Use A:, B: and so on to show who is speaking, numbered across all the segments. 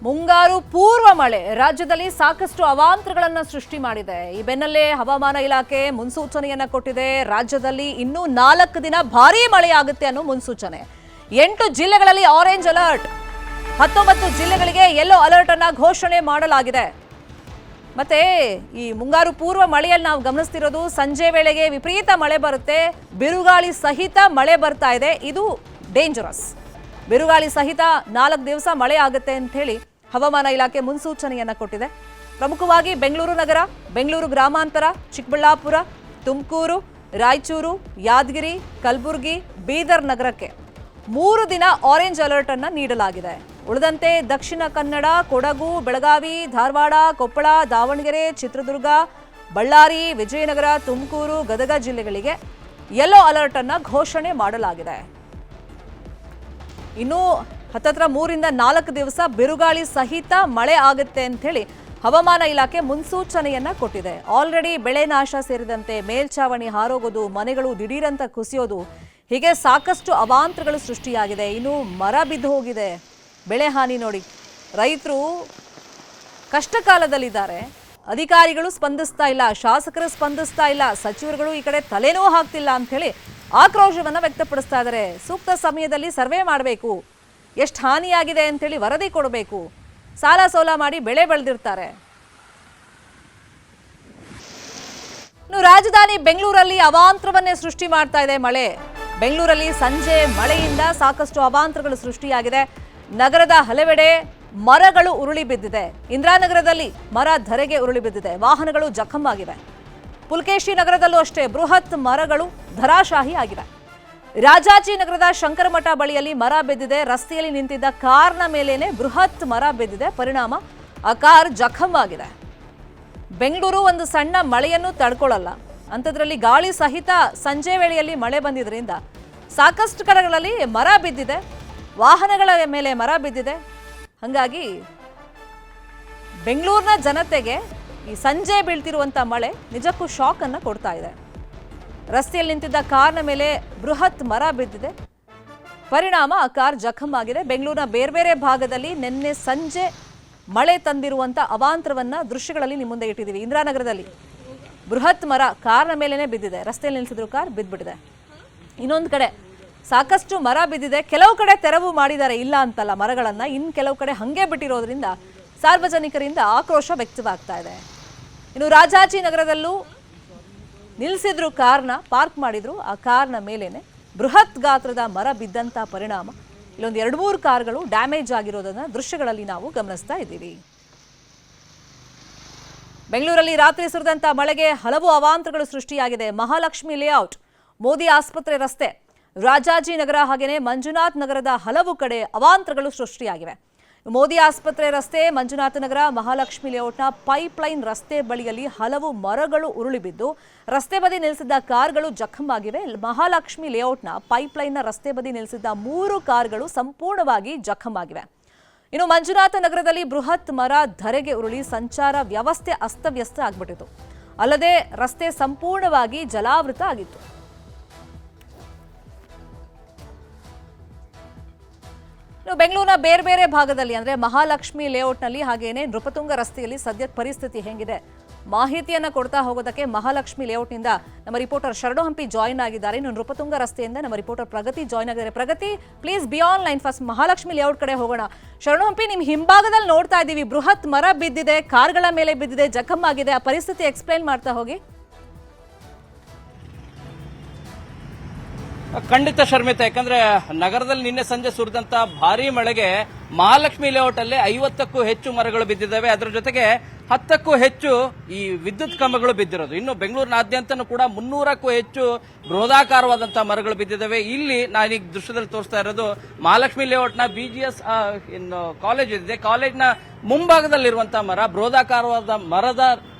A: ಮುಂಗಾರು ಪೂರ್ವ ಮಳೆ ರಾಜ್ಯದಲ್ಲಿ ಸಾಕಷ್ಟು ಅವಾಂತರಗಳನ್ನು ಸೃಷ್ಟಿ ಮಾಡಿದೆ. ಈ ಬೆನ್ನಲ್ಲೇ ಹವಾಮಾನ ಇಲಾಖೆ ಮುನ್ಸೂಚನೆಯನ್ನ ಕೊಟ್ಟಿದೆ. ರಾಜ್ಯದಲ್ಲಿ ಇನ್ನೂ 4 ದಿನ ಭಾರೀ ಮಳೆಯಾಗುತ್ತೆ ಅನ್ನೋ ಮುನ್ಸೂಚನೆ. 8 ಜಿಲ್ಲೆಗಳಲ್ಲಿ ಆರೆಂಜ್ ಅಲರ್ಟ್, 19 ಜಿಲ್ಲೆಗಳಿಗೆ ಯೆಲ್ಲೋ ಅಲರ್ಟ್ ಅನ್ನ ಘೋಷಣೆ ಮಾಡಲಾಗಿದೆ. ಮತ್ತೆ ಈ ಮುಂಗಾರು ಪೂರ್ವ ಮಳೆಯಲ್ಲಿ ನಾವು ಗಮನಿಸ್ತಿರೋದು ಸಂಜೆ ವೇಳೆಗೆ ವಿಪರೀತ ಮಳೆ ಬರುತ್ತೆ, ಬಿರುಗಾಳಿ ಸಹಿತ ಮಳೆ ಬರ್ತಾ ಇದೆ. ಇದು ಡೇಂಜರಸ್. ಬಿರುಗಾಳಿ ಸಹಿತ 4 ದಿವಸ ಮಳೆ ಆಗುತ್ತೆ ಅಂತ ಹೇಳಿ ಹವಾಮಾನ ಇಲಾಖೆ ಮುನ್ಸೂಚನೆಯನ್ನ ಕೊಟ್ಟಿದೆ. ಪ್ರಮುಖವಾಗಿ ಬೆಂಗಳೂರು ನಗರ, ಬೆಂಗಳೂರು ಗ್ರಾಮಾಂತರ, ಚಿಕ್ಕಬಳ್ಳಾಪುರ, ತುಮಕೂರು, ರಾಯಚೂರು, ಯಾದಗಿರಿ, ಕಲಬುರಗಿ, ಬೀದರ್ ನಗರಕ್ಕೆ 3 ದಿನ ಆರೆಂಜ್ ಅಲರ್ಟ್ ಅನ್ನ ನೀಡಲಾಗಿದೆ. ಉಳಿದಂತೆ ದಕ್ಷಿಣ ಕನ್ನಡ, ಕೊಡಗು, ಬೆಳಗಾವಿ, ಧಾರವಾಡ, ಕೊಪ್ಪಳ, ದಾವಣಗೆರೆ, ಚಿತ್ರದುರ್ಗ, ಬಳ್ಳಾರಿ, ವಿಜಯನಗರ, ತುಮಕೂರು, ಗದಗ ಜಿಲ್ಲೆಗಳಿಗೆ ಯೆಲ್ಲೋ ಅಲರ್ಟ್ ಅನ್ನ ಘೋಷಣೆ ಮಾಡಲಾಗಿದೆ. ಇನ್ನು ಹತ್ತತ್ರ 3 ರಿಂದ 4 ದಿವಸ ಬಿರುಗಾಳಿ ಸಹಿತ ಮಳೆ ಆಗುತ್ತೆ ಅಂತ ಹೇಳಿ ಹವಾಮಾನ ಇಲಾಖೆ ಮುನ್ಸೂಚನೆಯನ್ನ ಕೊಟ್ಟಿದೆ. ಆಲ್ರೆಡಿ ಬೆಳೆ ನಾಶ ಸೇರಿದಂತೆ ಮೇಲ್ಛಾವಣಿ ಹಾರೋಗೋದು, ಮನೆಗಳು ದಿಢೀರಂತ ಕುಸಿಯೋದು, ಹೀಗೆ ಸಾಕಷ್ಟು ಅವಾಂತರಗಳು ಸೃಷ್ಟಿಯಾಗಿದೆ. ಇನ್ನು ಮರ ಬಿದ್ದು ಹೋಗಿದೆ, ಬೆಳೆ ಹಾನಿ ನೋಡಿ. ರೈತರು ಕಷ್ಟ ಕಾಲದಲ್ಲಿದ್ದಾರೆ, ಅಧಿಕಾರಿಗಳು ಸ್ಪಂದಿಸ್ತಾ ಇಲ್ಲ, ಶಾಸಕರು ಸ್ಪಂದಿಸ್ತಾ ಇಲ್ಲ, ಸಚಿವರುಗಳು ಈ ಕಡೆ ತಲೆನೂ ಹಾಕ್ತಿಲ್ಲ ಅಂತ ಹೇಳಿ ಆಕ್ರೋಶವನ್ನ ವ್ಯಕ್ತಪಡಿಸ್ತಾ ಇದ್ದಾರೆ. ಸೂಕ್ತ ಸಮಯದಲ್ಲಿ ಸರ್ವೆ ಮಾಡಬೇಕು, ಎಷ್ಟು ಹಾನಿಯಾಗಿದೆ ಅಂತೇಳಿ ವರದಿ ಕೊಡಬೇಕು. ಸಾಲ ಸೋಲ ಮಾಡಿ ಬೆಳೆ ಬೆಳೆದಿರ್ತಾರೆ. ಇನ್ನು ರಾಜಧಾನಿ ಬೆಂಗಳೂರಲ್ಲಿ ಅವಾಂತರವನ್ನೇ ಸೃಷ್ಟಿ ಮಾಡ್ತಾ ಇದೆ ಮಳೆ. ಬೆಂಗಳೂರಲ್ಲಿ ಸಂಜೆ ಮಳೆಯಿಂದ ಸಾಕಷ್ಟು ಅವಾಂತರಗಳು ಸೃಷ್ಟಿಯಾಗಿದೆ. ನಗರದ ಹಲವೆಡೆ ಮರಗಳು ಉರುಳಿ ಬಿದ್ದಿದೆ. ಇಂದಿರಾನಗರದಲ್ಲಿ ಮರ ಧರೆಗೆ ಉರುಳಿ ಬಿದ್ದಿದೆ, ವಾಹನಗಳು ಜಖಂ ಆಗಿವೆ. ಪುಲಕೇಶಿ ನಗರದಲ್ಲೂ ಅಷ್ಟೇ ಬೃಹತ್ ಮರಗಳು ಧರಾಶಾಹಿ ಆಗಿವೆ. ರಾಜಾಜಿನಗರದ ಶಂಕರಮಠ ಬಳಿಯಲ್ಲಿ ಮರ ಬಿದ್ದಿದೆ. ರಸ್ತೆಯಲ್ಲಿ ನಿಂತಿದ್ದ ಕಾರ್ನ ಮೇಲೇನೆ ಬೃಹತ್ ಮರ ಬಿದ್ದಿದೆ. ಪರಿಣಾಮ ಆ ಕಾರ್ ಜಖಂ ಆಗಿದೆ. ಬೆಂಗಳೂರು ಒಂದು ಸಣ್ಣ ಮಳೆಯನ್ನು ತಡ್ಕೊಳ್ಳಲ್ಲ, ಅಂಥದ್ರಲ್ಲಿ ಗಾಳಿ ಸಹಿತ ಸಂಜೆ ವೇಳೆಯಲ್ಲಿ ಮಳೆ ಬಂದಿದ್ದರಿಂದ ಸಾಕಷ್ಟು ಕಡೆಗಳಲ್ಲಿ ಮರ ಬಿದ್ದಿದೆ, ವಾಹನಗಳ ಮೇಲೆ ಮರ ಬಿದ್ದಿದೆ. ಹಾಗಾಗಿ ಬೆಂಗಳೂರಿನ ಜನತೆಗೆ ಈ ಸಂಜೆ ಬೀಳ್ತಿರುವಂಥ ಮಳೆ ನಿಜಕ್ಕೂ ಶಾಕ್ ಅನ್ನು ಕೊಡ್ತಾ ಇದೆ. ರಸ್ತೆಯಲ್ಲಿ ನಿಂತಿದ್ದ ಕಾರ್ನ ಮೇಲೆ ಬೃಹತ್ ಮರ ಬಿದ್ದಿದೆ. ಪರಿಣಾಮ ಆ ಕಾರ್ ಜಖಂ ಆಗಿದೆ. ಬೆಂಗಳೂರಿನ ಬೇರೆ ಬೇರೆ ಭಾಗದಲ್ಲಿ ನಿನ್ನೆ ಸಂಜೆ ಮಳೆ ತಂದಿರುವಂಥ ಅವಾಂತರವನ್ನ ದೃಶ್ಯಗಳಲ್ಲಿ ನಿಮ್ಮ ಮುಂದೆ ಇಟ್ಟಿದ್ದೀವಿ. ಇಂದಿರಾನಗರದಲ್ಲಿ ಬೃಹತ್ ಮರ ಕಾರ್ನ ಮೇಲೇನೆ ಬಿದ್ದಿದೆ. ರಸ್ತೆಯಲ್ಲಿ ನಿಲ್ಸಿದ್ರು ಕಾರ್ ಬಿದ್ದುಬಿಟ್ಟಿದೆ. ಇನ್ನೊಂದು ಕಡೆ ಸಾಕಷ್ಟು ಮರ ಬಿದ್ದಿದೆ. ಕೆಲವು ಕಡೆ ತೆರವು ಮಾಡಿದ್ದಾರೆ, ಇಲ್ಲ ಅಂತಲ್ಲ ಮರಗಳನ್ನು. ಇನ್ನು ಕೆಲವು ಕಡೆ ಹಂಗೆ ಬಿಟ್ಟಿರೋದ್ರಿಂದ ಸಾರ್ವಜನಿಕರಿಂದ ಆಕ್ರೋಶ ವ್ಯಕ್ತವಾಗ್ತಾ ಇದೆ. ಇನ್ನು ರಾಜಾಜಿನಗರದಲ್ಲೂ ನಿಲ್ಲಿಸಿದ್ರು, ಕಾರ್ನ ಪಾರ್ಕ್ ಮಾಡಿದ್ರು. ಆ ಕಾರ್ನ ಮೇಲೇನೆ ಬೃಹತ್ ಗಾತ್ರದ ಮರ ಬಿದ್ದಂಥ ಪರಿಣಾಮ ಇಲ್ಲೊಂದು 2-3 ಕಾರ್ಗಳು ಡ್ಯಾಮೇಜ್ ಆಗಿರೋದನ್ನ ದೃಶ್ಯಗಳಲ್ಲಿ ನಾವು ಗಮನಿಸ್ತಾ ಇದ್ದೀವಿ. ಬೆಂಗಳೂರಲ್ಲಿ ರಾತ್ರಿ ಸುರಿದಂಥ ಮಳೆಗೆ ಹಲವು ಅವಾಂತರಗಳು ಸೃಷ್ಟಿಯಾಗಿದೆ. ಮಹಾಲಕ್ಷ್ಮಿ ಲೇಔಟ್, ಮೋದಿ ಆಸ್ಪತ್ರೆ ರಸ್ತೆ, ರಾಜಾಜಿನಗರ ಹಾಗೆಯೇ ಮಂಜುನಾಥ್ ನಗರದ ಹಲವು ಕಡೆ ಅವಾಂತರಗಳು ಸೃಷ್ಟಿಯಾಗಿವೆ. ಮೋದಿ ಆಸ್ಪತ್ರೆ ರಸ್ತೆ, ಮಂಜುನಾಥ ನಗರ, ಮಹಾಲಕ್ಷ್ಮಿ ಲೇಔಟ್ನ ಪೈಪ್ಲೈನ್ ರಸ್ತೆ ಬಳಿಯಲ್ಲಿ ಹಲವು ಮರಗಳು ಉರುಳಿ ಬಿದ್ದು ರಸ್ತೆ ಬದಿ ನಿಲ್ಲಿಸಿದ್ದ ಕಾರ್ಗಳು ಜಖಂ ಆಗಿವೆ. ಮಹಾಲಕ್ಷ್ಮಿ ಲೇಔಟ್ನ ಪೈಪ್ಲೈನ್ನ ರಸ್ತೆ ಬದಿ ನಿಲ್ಲಿಸಿದ್ದ 3 ಕಾರ್ಗಳು ಸಂಪೂರ್ಣವಾಗಿ ಜಖಂ ಆಗಿವೆ. ಇನ್ನು ಮಂಜುನಾಥ ನಗರದಲ್ಲಿ ಬೃಹತ್ ಮರ ಧರೆಗೆ ಉರುಳಿ ಸಂಚಾರ ವ್ಯವಸ್ಥೆ ಅಸ್ತವ್ಯಸ್ತ ಆಗ್ಬಿಟ್ಟಿತು. ಅಲ್ಲದೆ ರಸ್ತೆ ಸಂಪೂರ್ಣವಾಗಿ ಜಲಾವೃತ ಆಗಿತ್ತು. ಬೆಂಗಳೂರಿನ ಬೇರೆ ಬೇರೆ ಭಾಗದಲ್ಲಿ ಅಂದ್ರೆ ಮಹಾಲಕ್ಷ್ಮಿ ಲೇಔಟ್ನಲ್ಲಿ ಹಾಗೇನೆ ನೃಪತುಂಗ ರಸ್ತೆಯಲ್ಲಿ ಸದ್ಯ ಪರಿಸ್ಥಿತಿ ಹೆಂಗಿದೆ ಮಾಹಿತಿಯನ್ನ ಕೊಡ್ತಾ ಹೋಗೋದಕ್ಕೆ ಮಹಾಲಕ್ಷ್ಮಿ ಲೇಔಟ್ನಿಂದ ನಮ್ಮ ರಿಪೋರ್ಟರ್ ಶರಣು ಹಂಪಿ ಜಾಯಿನ್ ಆಗಿದ್ದಾರೆ. ಇನ್ನು ನೃಪತುಂಗ ರಸ್ತೆಯಿಂದ ನಮ್ಮ ರಿಪೋರ್ಟರ್ ಪ್ರಗತಿ ಜಾಯಿನ್ ಆಗಿದ್ದಾರೆ. Pragati, please be on line. First Mahalakshmi layout ಕಡೆ ಹೋಗೋಣ. ಶರಣು ಹಂಪಿ, ನಿಮ್ ಹಿಂಭಾಗದಲ್ಲಿ ನೋಡ್ತಾ ಇದ್ದೀವಿ ಬೃಹತ್ ಮರ ಬಿದ್ದಿದೆ, ಕಾರ್ಗಳ ಮೇಲೆ ಬಿದ್ದಿದೆ, ಜಖಂ ಆಗಿದೆ. ಆ ಪರಿಸ್ಥಿತಿ ಎಕ್ಸ್ಪ್ಲೈನ್ ಮಾಡ್ತಾ ಹೋಗಿ.
B: ಖಂಡಿತ ಶರ್ಮಿತ, ಯಾಕಂದ್ರೆ ನಗರದಲ್ಲಿ ನಿನ್ನೆ ಸಂಜೆ ಸುರಿದಂತ ಭಾರೀ ಮಳೆಗೆ ಮಹಾಲಕ್ಷ್ಮಿ ಲೇಔಟ್ ಅಲ್ಲಿ 50ಕ್ಕೂ ಹೆಚ್ಚು ಮರಗಳು ಬಿದ್ದಿದ್ದಾವೆ. ಅದರ ಜೊತೆಗೆ 10ಕ್ಕೂ ಹೆಚ್ಚು ಈ ವಿದ್ಯುತ್ ಕಂಬಗಳು ಬಿದ್ದಿರೋದು. ಇನ್ನು ಬೆಂಗಳೂರಿನಾದ್ಯಂತನೂ ಕೂಡ 300ಕ್ಕೂ ಹೆಚ್ಚು ಬೃಹದಾಕಾರವಾದಂತಹ ಮರಗಳು ಬಿದ್ದಿದ್ದಾವೆ. ಇಲ್ಲಿ ನಾನೀಗ ದೃಶ್ಯದಲ್ಲಿ ತೋರಿಸ್ತಾ ಇರೋದು ಮಹಾಲಕ್ಷ್ಮಿ ಲೇಔಟ್ನ BGS ಕಾಲೇಜ್ ಇದೆ, ಕಾಲೇಜ್ನ ಮುಂಭಾಗದಲ್ಲಿರುವಂತಹ ಮರ, ಬೃಹದಾಕಾರವಾದ ಮರದ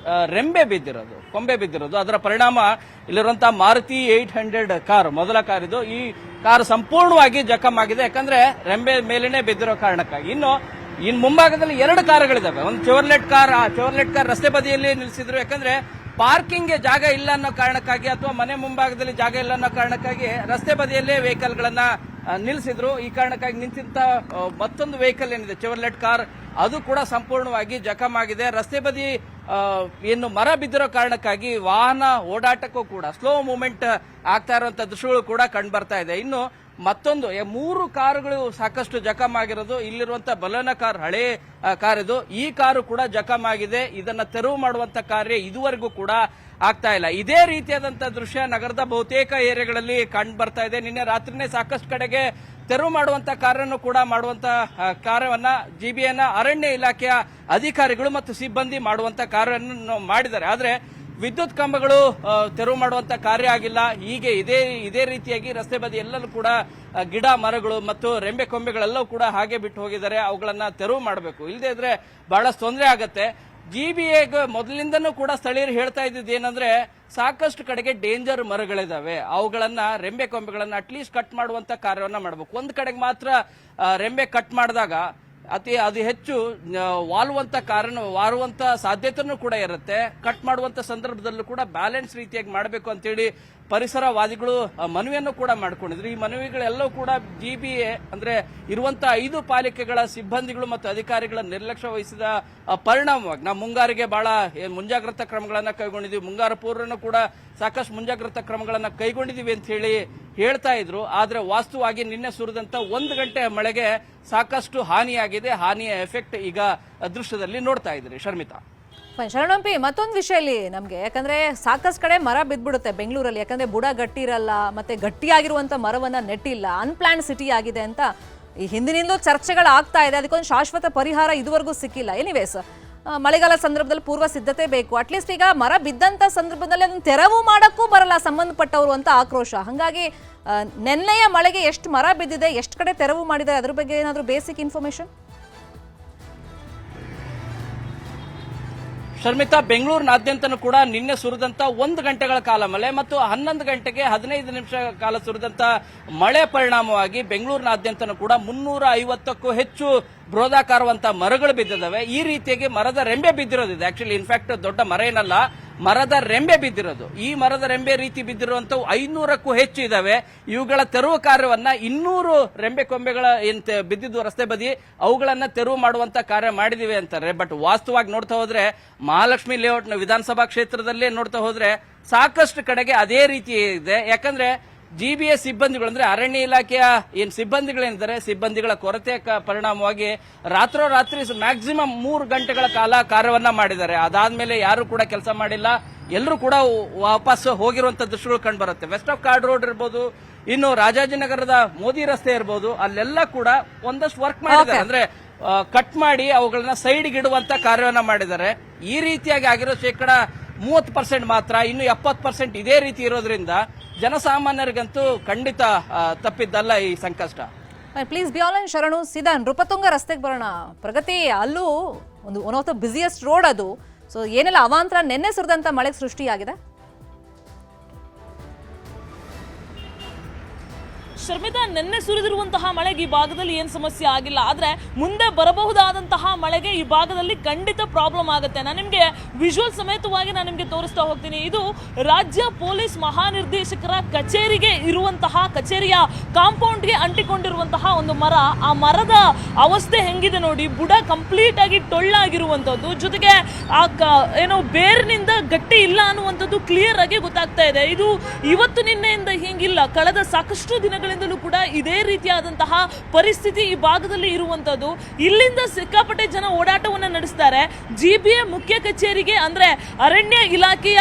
B: ರೆಂಬೆ ಬಿದ್ದಿರೋದು, ಕೊಂಬೆ ಬಿದ್ದಿರೋದು. ಅದರ ಪರಿಣಾಮ ಇಲ್ಲಿರುವಂತಹ ಮಾರುತಿ 800 ಕಾರ್, ಮೊದಲ ಕಾರ್ ಇದು. ಈ ಕಾರ್ ಸಂಪೂರ್ಣವಾಗಿ ಜಖಂ ಆಗಿದೆ, ಯಾಕಂದ್ರೆ ರೆಂಬೆ ಮೇಲೇನೆ ಬಿದ್ದಿರೋ ಕಾರಣಕ್ಕಾಗಿ. ಇನ್ನು ಮುಂಭಾಗದಲ್ಲಿ 2 ಕಾರುಗಳಿದಾವೆ. ಒಂದು ಚೆವರ್ಲೆಟ್ ಕಾರ್, ಆ ಚೆವರ್ಲೆಟ್ ಕಾರ್ ರಸ್ತೆ ಬದಿಯಲ್ಲಿ ನಿಲ್ಲಿಸಿದ್ರು, ಯಾಕಂದ್ರೆ ಪಾರ್ಕಿಂಗ್ಗೆ ಜಾಗ ಇಲ್ಲ ಅನ್ನೋ ಕಾರಣಕ್ಕಾಗಿ ಅಥವಾ ಮನೆ ಮುಂಭಾಗದಲ್ಲಿ ಜಾಗ ಇಲ್ಲ ಅನ್ನೋ ಕಾರಣಕ್ಕಾಗಿ ರಸ್ತೆ ಬದಿಯಲ್ಲೇ ವೆಹಿಕಲ್ ಗಳನ್ನ ನಿಲ್ಲಿಸಿದ್ರು. ಈ ಕಾರಣಕ್ಕಾಗಿ ನಿಂತಿದ್ದ ಮತ್ತೊಂದು ವೆಹಿಕಲ್ ಏನಿದೆ ಚೆವರ್ಲೆಟ್ ಕಾರ್ ಅದು ಕೂಡ ಸಂಪೂರ್ಣವಾಗಿ ಜಖಮಾಗಿದೆ. ರಸ್ತೆ ಬದಿ ಏನು ಮರ ಬಿದ್ದಿರೋ ಕಾರಣಕ್ಕಾಗಿ ವಾಹನ ಓಡಾಟಕ್ಕೂ ಕೂಡ ಸ್ಲೋ ಮೂವ್ಮೆಂಟ್ ಆಗ್ತಾ ಇರುವಂತ ದೃಶ್ಯಗಳು ಕೂಡ ಕಂಡು ಬರ್ತಾ ಇದೆ. ಇನ್ನು ಮತ್ತೊಂದು 3 ಕಾರುಗಳು ಸಾಕಷ್ಟು ಜಖಮಾಗಿರೋದು. ಇಲ್ಲಿರುವಂತ ಬಲೋನ ಕಾರ್, ಹಳೆ ಕಾರ್ ಇದು. ಈ ಕಾರು ಕೂಡ ಜಖಮಾಗಿದೆ. ಇದನ್ನ ತೆರವು ಮಾಡುವಂತ ಕಾರ್ಯ ಇದುವರೆಗೂ ಕೂಡ ಆಗ್ತಾ ಇಲ್ಲ. ಇದೇ ರೀತಿಯಾದಂತಹ ದೃಶ್ಯ ನಗರದ ಬಹುತೇಕ ಏರಿಯಾಗಳಲ್ಲಿ ಕಂಡು ಬರ್ತಾ ಇದೆ. ನಿನ್ನೆ ರಾತ್ರಿನೇ ಸಾಕಷ್ಟು ಕಡೆಗೆ ತೆರವು ಮಾಡುವಂತ ಕಾರ್ಯವನ್ನು ಕೂಡ ಮಾಡುವಂತ ಕಾರ್ಯವನ್ನ ಜಿಬಿಎನ ಅರಣ್ಯ ಇಲಾಖೆಯ ಅಧಿಕಾರಿಗಳು ಮತ್ತು ಸಿಬ್ಬಂದಿ ಮಾಡುವಂತ ಕಾರ್ಯವನ್ನು ಮಾಡಿದ್ದಾರೆ. ಆದ್ರೆ ವಿದ್ಯುತ್ ಕಂಬಗಳು ತೆರವು ಮಾಡುವಂತ ಕಾರ್ಯ ಆಗಿಲ್ಲ. ಹೀಗೆ ಇದೇ ರೀತಿಯಾಗಿ ರಸ್ತೆ ಬದಿ ಎಲ್ಲರೂ ಕೂಡ ಗಿಡ ಮರಗಳು ಮತ್ತು ರೆಂಬೆ ಕೊಂಬೆಗಳೆಲ್ಲವೂ ಕೂಡ ಹಾಗೆ ಬಿಟ್ಟು ಹೋಗಿದ್ದಾರೆ. ಅವುಗಳನ್ನ ತೆರವು ಮಾಡಬೇಕು, ಇಲ್ಲದೆ ಇದ್ರೆ ಬಹಳಷ್ಟು ತೊಂದರೆ ಆಗತ್ತೆ. ಜಿಬಿಎಗೆ ಮೊದಲಿಂದನೂ ಕೂಡ ಸ್ಥಳೀಯರು ಹೇಳ್ತಾ ಇದ್ದಿದ್ದು ಏನಂದ್ರೆ ಸಾಕಷ್ಟು ಕಡೆಗೆ ಡೇಂಜರ್ ಮರಗಳಿದಾವೆ, ಅವುಗಳನ್ನ ರೆಂಬೆ ಕೊಂಬೆಗಳನ್ನ ಅಟ್ಲೀಸ್ಟ್ ಕಟ್ ಮಾಡುವಂತ ಕಾರ್ಯವನ್ನ ಮಾಡಬೇಕು. ಒಂದ್ ಕಡೆಗೆ ಮಾತ್ರ ರೆಂಬೆ ಕಟ್ ಮಾಡಿದಾಗ ಅದು ಹೆಚ್ಚು ವಾರುವಂತ ಸಾಧ್ಯತೆನೂ ಕೂಡ ಇರುತ್ತೆ. ಕಟ್ ಮಾಡುವಂತ ಸಂದರ್ಭದಲ್ಲೂ ಕೂಡ ಬ್ಯಾಲೆನ್ಸ್ ರೀತಿಯಾಗಿ ಮಾಡಬೇಕು ಅಂತೇಳಿ ಪರಿಸರವಾದಿಗಳು ಮನವಿಯನ್ನು ಕೂಡ ಮಾಡ್ಕೊಂಡಿದ್ರು. ಈ ಮನವಿಗಳೆಲ್ಲವೂ ಕೂಡ ಜಿಬಿಎ ಅಂದ್ರೆ ಇರುವಂತ 5 ಪಾಲಿಕೆಗಳ ಸಿಬ್ಬಂದಿಗಳು ಮತ್ತು ಅಧಿಕಾರಿಗಳ ನಿರ್ಲಕ್ಷ್ಯ ವಹಿಸಿದ ಪರಿಣಾಮವಾಗಿ ನಾವು ಮುಂಗಾರಿಗೆ ಬಹಳ ಮುಂಜಾಗ್ರತಾ ಕ್ರಮಗಳನ್ನ ಕೈಗೊಂಡಿದ್ದೀವಿ, ಮುಂಗಾರು ಪೂರ್ವನೂ ಕೂಡ ಸಾಕಷ್ಟು ಮುಂಜಾಗ್ರತಾ ಕ್ರಮಗಳನ್ನ ಕೈಗೊಂಡಿದ್ದೀವಿ ಅಂತ ಹೇಳಿ ಹೇಳ್ತಾ ಇದ್ರು. ಆದ್ರೆ ವಾಸ್ತವವಾಗಿ ನಿನ್ನೆ ಸುರಿದಂತ 1 ಗಂಟೆ ಮಳೆಗೆ ಸಾಕಷ್ಟು ಹಾನಿಯಾಗಿದೆ. ಹಾನಿಯ ಎಫೆಕ್ಟ್ ಈಗ ಅದೃಶ್ಯದಲ್ಲಿ ನೋಡ್ತಾ ಇದ್ರಿ ಶರ್ಮಿತಾ.
A: ಶರಣಂಪಿ, ಮತ್ತೊಂದು ವಿಷಯ ಇಲ್ಲಿ ನಮ್ಗೆ, ಯಾಕಂದ್ರೆ ಸಾಕಷ್ಟು ಕಡೆ ಮರ ಬಿದ್ದ್ಬಿಡುತ್ತೆ ಬೆಂಗಳೂರಲ್ಲಿ, ಯಾಕಂದ್ರೆ ಬುಡ ಗಟ್ಟಿ ಇರಲ್ಲ, ಮತ್ತೆ ಗಟ್ಟಿಯಾಗಿರುವಂತ ಮರವನ್ನ ನೆಟ್ಟಿಲ್ಲ, ಅನ್ಪ್ಲಾನ್ ಸಿಟಿ ಆಗಿದೆ ಅಂತ ಈ ಹಿಂದಿನಿಂದಲೂ ಚರ್ಚೆಗಳಾಗ್ತಾ ಇದೆ. ಅದಕ್ಕೊಂದು ಶಾಶ್ವತ ಪರಿಹಾರ ಇದುವರೆಗೂ ಸಿಕ್ಕಿಲ್ಲ. ಎನಿವೇಸ್, ಮಳೆಗಾಲ ಸಂದರ್ಭದಲ್ಲಿ ಪೂರ್ವ ಸಿದ್ಧತೆ ಬೇಕು. ಅಟ್ಲೀಸ್ಟ್ ಈಗ ಮರ ಬಿದ್ದಂತ ಸಂದರ್ಭದಲ್ಲಿ ಅದನ್ನ ತೆರವು ಮಾಡಕ್ಕೂ ಬರಲ್ಲ ಸಂಬಂಧಪಟ್ಟವರು ಅಂತ ಆಕ್ರೋಶ. ಹಾಗಾಗಿ ನೆನ್ನೆಯ ಮಳೆಗೆ ಎಷ್ಟು ಮರ ಬಿದ್ದಿದೆ, ಎಷ್ಟು ಕಡೆ ತೆರವು ಮಾಡಿದ್ದಾರೆ, ಅದ್ರ ಬಗ್ಗೆ ಏನಾದರೂ ಬೇಸಿಕ್ ಇನ್ಫಾರ್ಮೇಶನ್?
B: ಶರ್ಮಿತಾ, ಬೆಂಗಳೂರಿನಾದ್ಯಂತನೂ ಕೂಡ ನಿನ್ನೆ ಸುರಿದಂತ 1 ಗಂಟೆಗಳ ಕಾಲ ಮಳೆ ಮತ್ತು 11 ಗಂಟೆಗೆ 15 ನಿಮಿಷ ಕಾಲ ಸುರಿದಂತ ಮಳೆ ಪರಿಣಾಮವಾಗಿ ಬೆಂಗಳೂರಿನಾದ್ಯಂತನೂ ಕೂಡ 350ಕ್ಕೂ ಹೆಚ್ಚು ಬೃಹದಾಕಾರವಂತ ಮರಗಳು ಬಿದ್ದಿದ್ದಾವೆ. ಈ ರೀತಿಯಾಗಿ ಮರದ ರೆಂಬೆ ಬಿದ್ದಿರೋದಿದೆ. ಆಕ್ಚುಲಿ ಇನ್ಫ್ಯಾಕ್ಟ್ ದೊಡ್ಡ ಮರ ಏನಲ್ಲ, ಮರದ ರೆಂಬೆ ಬಿದ್ದಿರೋದು. ಈ ಮರದ ರೆಂಬೆ ರೀತಿ ಬಿದ್ದಿರುವಂತವು 500ಕ್ಕೂ ಹೆಚ್ಚು ಇದಾವೆ. ಇವುಗಳ ತೆರವು ಕಾರ್ಯವನ್ನ 200 ರೆಂಬೆ ಕೊಂಬೆಗಳ ಏನ್ ಬಿದ್ದಿದ್ದು ರಸ್ತೆ ಬದಿ ಅವುಗಳನ್ನ ತೆರವು ಮಾಡುವಂತ ಕಾರ್ಯ ಮಾಡಿದಿವೆ ಅಂತಾರೆ. ಬಟ್ ವಾಸ್ತವವಾಗಿ ನೋಡ್ತಾ ಹೋದ್ರೆ ಮಹಾಲಕ್ಷ್ಮಿ ಲೇಔಟ್ನ ವಿಧಾನಸಭಾ ಕ್ಷೇತ್ರದಲ್ಲೇ ನೋಡ್ತಾ ಹೋದ್ರೆ ಸಾಕಷ್ಟು ಕಡೆಗೆ ಅದೇ ರೀತಿ ಇದೆ. ಯಾಕಂದ್ರೆ ಜಿಬಿಎ ಸಿಬ್ಬಂದಿಗಳು ಅಂದ್ರೆ ಅರಣ್ಯ ಇಲಾಖೆಯ ಏನ್ ಸಿಬ್ಬಂದಿಗಳೇನಿದ್ದಾರೆ, ಸಿಬ್ಬಂದಿಗಳ ಕೊರತೆ ಪರಿಣಾಮವಾಗಿ ರಾತ್ರೋರಾತ್ರಿ ಮ್ಯಾಕ್ಸಿಮಮ್ 3 ಗಂಟೆಗಳ ಕಾಲ ಕಾರ್ಯವನ್ನ ಮಾಡಿದ್ದಾರೆ. ಅದಾದ್ಮೇಲೆ ಯಾರು ಕೂಡ ಕೆಲಸ ಮಾಡಿಲ್ಲ, ಎಲ್ಲರೂ ಕೂಡ ವಾಪಸ್ ಹೋಗಿರುವಂತ ದೃಶ್ಯಗಳು ಕಂಡು ಬರುತ್ತೆ. ವೆಸ್ಟ್ ಆಫ್ ಕಾರ್ಡ್ ರೋಡ್ ಇರ್ಬೋದು, ಇನ್ನು ರಾಜಾಜಿನಗರದ ಮೋದಿ ರಸ್ತೆ ಇರ್ಬೋದು, ಅಲ್ಲೆಲ್ಲ ಕೂಡ ಒಂದಷ್ಟು ವರ್ಕ್ ಮಾಡಿದ್ದಾರೆ. ಅಂದ್ರೆ ಕಟ್ ಮಾಡಿ ಅವುಗಳನ್ನ ಸೈಡ್ಗೆ ಇಡುವಂತ ಕಾರ್ಯವನ್ನ ಮಾಡಿದ್ದಾರೆ. ಈ ರೀತಿಯಾಗಿ ಆಗಿರೋ 30% ಮಾತ್ರ, ಇನ್ನು 70% ಇದೇ ರೀತಿ ಇರೋದ್ರಿಂದ ಜನಸಾಮಾನ್ಯರಿಗಂತೂ ಖಂಡಿತ ತಪ್ಪಿದ್ದಲ್ಲ ಈ ಸಂಕಷ್ಟ.
A: Please be on line. ಶರಣು, ಸೀದಾ ನೃಪತುಂಗ ರಸ್ತೆಗೆ ಬರೋಣ. ಪ್ರಗತಿ, ಅಲ್ಲೂ one of the busiest road ಅದು. ಸೊ ಏನೆಲ್ಲ ಅವಾಂತರ ನೆನ್ನೆ ಸುರಿದಂತ ಮಳೆಗೆ ಸೃಷ್ಟಿಯಾಗಿದೆ?
C: ಶರ್ಮಿತಾ, ನಿನ್ನೆ ಸುರಿದಿರುವಂತಹ ಮಳೆಗೆ ಈ ಭಾಗದಲ್ಲಿ ಏನು ಸಮಸ್ಯೆ ಆಗಿಲ್ಲ. ಆದರೆ ಮುಂದೆ ಬರಬಹುದಾದಂತಹ ಮಳೆಗೆ ಈ ಭಾಗದಲ್ಲಿ ಖಂಡಿತ ಪ್ರಾಬ್ಲಮ್ ಆಗುತ್ತೆ. ನಾನು ನಿಮಗೆ ವಿಜುವಲ್ ಸಮೇತವಾಗಿ ನಾನು ನಿಮಗೆ ತೋರಿಸ್ತಾ ಹೋಗ್ತೀನಿ. ಇದು ರಾಜ್ಯ ಪೊಲೀಸ್ ಮಹಾನಿರ್ದೇಶಕರ ಕಚೇರಿಗೆ ಇರುವಂತಹ, ಕಚೇರಿಯ ಕಾಂಪೌಂಡ್ಗೆ ಅಂಟಿಕೊಂಡಿರುವಂತಹ ಒಂದು ಮರ. ಆ ಮರದ ಅವಸ್ಥೆ ಹೆಂಗಿದೆ ನೋಡಿ, ಬುಡ ಕಂಪ್ಲೀಟ್ ಆಗಿ ಟೊಳ್ಳಾಗಿರುವಂಥದ್ದು, ಜೊತೆಗೆ ಆ ಏನೋ ಬೇರಿನಿಂದ ಗಟ್ಟಿ ಇಲ್ಲ ಅನ್ನುವಂಥದ್ದು ಕ್ಲಿಯರ್ ಆಗಿ ಗೊತ್ತಾಗ್ತಾ ಇದೆ. ಇದು ಇವತ್ತು ನಿನ್ನೆಯಿಂದ ಹಿಂಗಿಲ್ಲ, ಕಳೆದ ಸಾಕಷ್ಟು ದಿನಗಳ ಕೂಡ ಇದೇ ರೀತಿಯಾದಂತಹ ಪರಿಸ್ಥಿತಿ ಈ ಭಾಗದಲ್ಲಿ ಇರುವಂತದ್ದು. ಇಲ್ಲಿಂದ ಸಿಕ್ಕಾಪಟ್ಟೆ ಜನ ಓಡಾಟವನ್ನು ನಡೆಸ್ತಾರೆ. ಜಿಬಿಎ ಮುಖ್ಯ ಕಚೇರಿಗೆ ಅಂದ್ರೆ ಅರಣ್ಯ ಇಲಾಖೆಯ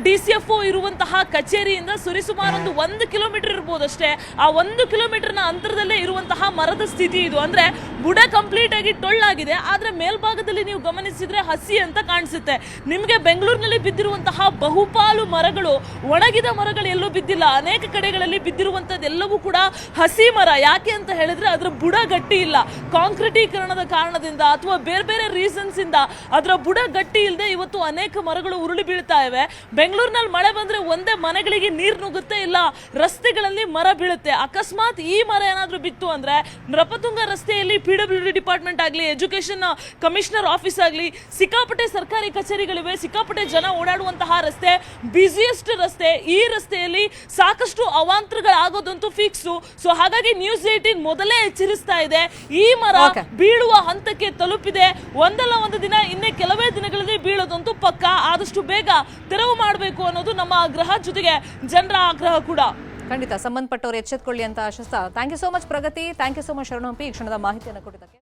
C: ಡಿಸಿಎಫ್ಒ ಇರುವಂತಹ ಕಚೇರಿಯಿಂದ ಸರಿಸುಮಾರು 1 ಕಿಲೋಮೀಟರ್ ಇರಬಹುದಷ್ಟೇ. ಆ 1 ಕಿಲೋಮೀಟರ್ನ ಅಂತರದಲ್ಲೇ ಇರುವಂತಹ ಮರದ ಸ್ಥಿತಿ ಇದು. ಅಂದ್ರೆ ಬುಡ ಕಂಪ್ಲೀಟ್ ಆಗಿ ಟೊಳ್ಳಾಗಿದೆ, ಆದ್ರೆ ಮೇಲ್ಭಾಗದಲ್ಲಿ ನೀವು ಗಮನಿಸಿದ್ರೆ ಹಸಿ ಅಂತ ಕಾಣಿಸುತ್ತೆ. ನಿಮಗೆ ಬೆಂಗಳೂರಿನಲ್ಲಿ ಬಿದ್ದಿರುವಂತಹ ಬಹುಪಾಲು ಮರಗಳು ಒಣಗಿದ ಮರಗಳು ಎಲ್ಲೂ ಬಿದ್ದಿಲ್ಲ. ಅನೇಕ ಕಡೆಗಳಲ್ಲಿ ಬಿದ್ದಿರುವಂತದ್ದೆಲ್ಲವೂ ಕೂಡ ಹಸಿ ಮರ. ಯಾಕೆ ಅಂತ ಹೇಳಿದ್ರೆ ಅದರ ಬುಡ ಗಟ್ಟಿ ಇಲ್ಲ. ಕಾಂಕ್ರೀಟೀಕರಣದ ಕಾರಣದಿಂದ ಅಥವಾ ಬೇರೆ ಬೇರೆ ಬೇರೆ ರೀಸನ್ಸ್ ಇಂದ ಅದರ ಬುಡ ಗಟ್ಟಿ ಇಲ್ಲದೆ ಇವತ್ತು ಅನೇಕ ಮರಗಳು ಉರುಳಿ ಬೀಳ್ತಾ ಇವೆ. ಬೆಂಗಳೂರಿನಲ್ಲಿ ಮಳೆ ಬಂದ್ರೆ ಒಂದೇ ಮನೆಗಳಿಗೆ ನೀರು ನುಗ್ಗುತ್ತೆ, ಇಲ್ಲ ರಸ್ತೆಗಳಲ್ಲಿ ಮರ ಬೀಳುತ್ತೆ. ಅಕಸ್ಮಾತ್ ಈ ಮರ ಏನಾದ್ರೂ ಬಿತ್ತು ಅಂದ್ರೆ ನೃಪತುಂಗ ರಸ್ತೆಯಲ್ಲಿ PWD ಡಿಪಾರ್ಟ್ಮೆಂಟ್ ಆಗಲಿ, ಎಜುಕೇಶನ್ ಕಮಿಷನರ್ ಆಫೀಸ್ ಆಗಲಿ, ಸಿಕ್ಕಾಪಟ್ಟೆ ಸರ್ಕಾರಿ ಕಚೇರಿಗಳಿವೆ, ಸಿಕ್ಕಾಪಟ್ಟೆ ಜನ ಓಡಾಡುವಂತಹ ರಸ್ತೆ, ಬಿಸಿಯೆಸ್ಟ್ ರಸ್ತೆ. ಈ ರಸ್ತೆಯಲ್ಲಿ ಸಾಕಷ್ಟು ಅವಾಂತರಗಳಾಗೋದಂತೂ ಫಿಕ್ಸು. ಸೊ ಹಾಗಾಗಿ ನ್ಯೂಸ್ 18 ಮೊದಲೇ ಎಚ್ಚರಿಸ್ತಾ ಇದೆ, ಈ ಮರ ಬೀಳುವ ಹಂತಕ್ಕೆ ತಲುಪಿದೆ, ಒಂದಲ್ಲ ಒಂದು ದಿನ ಇನ್ನೇ ಕೆಲವೇ ದಿನಗಳಲ್ಲಿ ಬೀಳೋದಂತೂ ಪಕ್ಕ. ಆದಷ್ಟು ಬೇಗ ತೆರವು ಮಾಡಬೇಕು ಅನ್ನೋದು ನಮ್ಮ ಆಗ್ರಹ, ಜೊತೆಗೆ ಜನರ ಆಗ್ರಹ ಕೂಡ.
A: ಖಂಡಿತ ಸಂಬಂಧಪಟ್ಟವರು ಎಚ್ಚೆತ್ತುಕೊಳ್ಳಿ ಅಂತ ಆಶಿಸ್ತಾ thank you so much Pragati, thank you so much Sharanu Hampi ಈ ಕ್ಷಣದ ಮಾಹಿತಿಯನ್ನು ಕೊಟ್ಟಿದ್ದಕ್ಕೆ.